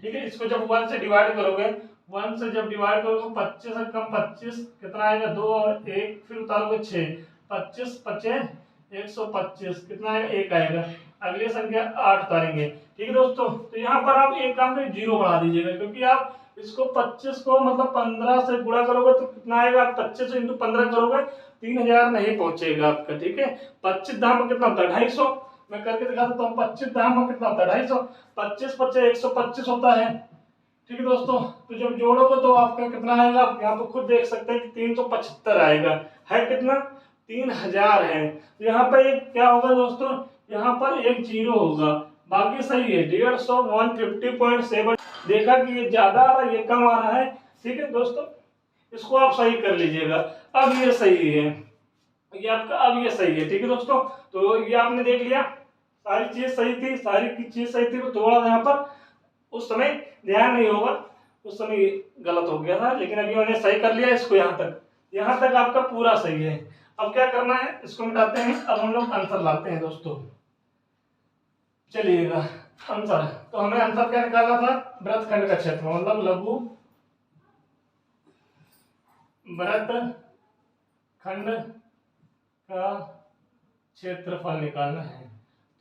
Speaker 1: ठीक है। इसको जब 1 से डिवाइड करोगे, 1 से जब डिवाइड करोगे, 25 से कम 25 कितना आएगा, 2 और 1 फिर उतारोगे 6, 25 25 125 कितना आएगा, 1 आएगा। अगली संख्या 8 उतारेंगे, ठीक है दोस्तों। तो यहाँ पर आप एक काम में 0 बढ़ा दीजिएगा, क्योंकि आप इसको 25 को मतलब 15 से गुणा करोगे तो कितना आएगा, 25 इंटू 15 करोगे 3000 नहीं पहुंचेगा आपका, ठीक है। 25 धाम कितना होता है 250, मैं करके दिखा देता हूँ। 25 धाम कितना होता है 250, 25 25 125 होता है, ठीक है दोस्तों। तो जब जोड़ोगे तो आपका कितना आएगा, आप यहाँ पे खुद देख सकते हैं कि 375 आएगा, है कितना 3000 है। तो यहाँ पर एक क्या होगा दोस्तों, यहाँ पर एक जीरो होगा, बाकी सही है। 150 150.7 देखा कि ये ज्यादा आ रहा है ये कम आ रहा है, ठीक है दोस्तों, इसको आप सही कर लीजिएगा। अब ये सही है, ये आपका अब ये सही है, ठीक है दोस्तों। तो ये आपने देख लिया, सारी चीज सही थी, सारी की चीज सही थी। तो थोड़ा यहाँ पर उस समय ध्यान नहीं होगा, उस समय गलत हो गया था, लेकिन अभी मैंने सही कर लिया इसको। यहाँ तक आपका पूरा सही है। अब क्या करना है, इसको मिटाते हैं। अब हम लोग आंसर लाते हैं दोस्तों, चलिएगा आंसर। तो हमें आंसर क्या निकालना था, वृत्तखंड का क्षेत्र, मतलब लघु वृत्तखंड का क्षेत्रफल निकालना है।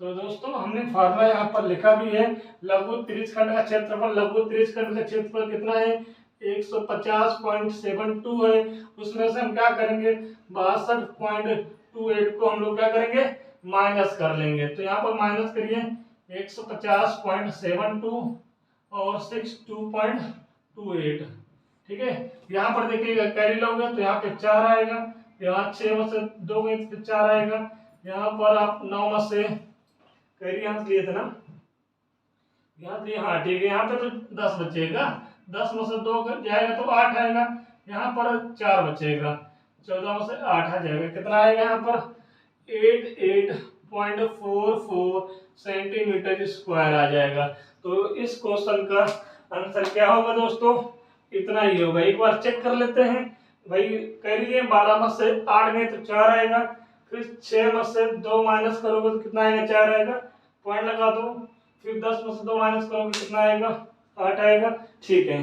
Speaker 1: तो दोस्तों हमने फार्मूला यहाँ पर लिखा भी है, लघु त्रिज्यखंड का क्षेत्रफल, लघु त्रिज्यखंड का क्षेत्रफल कितना है 150.72 है। उसमें से हम क्या करेंगे 62.28 को हम लोग क्या करेंगे माइनस कर लेंगे। तो यहाँ पर माइनस करिए 150.72 और 62.28, ठीक है। यहाँ पर देखिएगा कैरी लोगे तो यहाँ पे 4 आएगा, यहाँ 6 में से 2 गए तो 4 आएगा, यहाँ पर आप 9 में से कैरी यहाँ लिए थे ना, यहाँ से हाँ ठीक है, यहाँ पे तो 10 बचेगा, 10 में से 2 जाएगा तो 8 आएगा, यहाँ पर 4 बचेगा, 14 में से 8 आ जाएगा, कितना आएगा यहाँ पर 88.44 सेंटीमीटर स्क्वायर आ जाएगा। तो इस क्वेश्चन का आंसर क्या होगा दोस्तों, इतना ही होगा। एक बार चेक कर लेते हैं भाई, कर लिए 12 में से 8 गए तो 4 आएगा, फिर 6 में से 2 माइनस करोगे तो कितना आएगा 4 आएगा, पॉइंट लगा दो, फिर 10 में से 2 माइनस करोगे कितना आएगा 8 आएगा, ठीक है।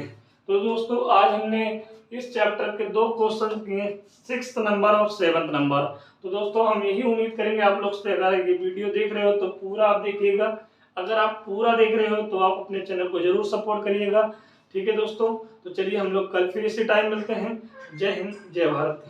Speaker 1: तो दोस्तों आज हमने इस चैप्टर के 2 क्वेश्चन किए, 6th नंबर और 7th नंबर। तो दोस्तों हम यही उम्मीद करेंगे आप लोग से, अगर ये वीडियो देख रहे हो तो पूरा आप देखिएगा, अगर आप पूरा देख रहे हो तो आप अपने चैनल को जरूर सपोर्ट करिएगा, ठीक है दोस्तों। तो चलिए हम लोग कल फिर इसी टाइम मिलते हैं। जय हिंद जय भारत।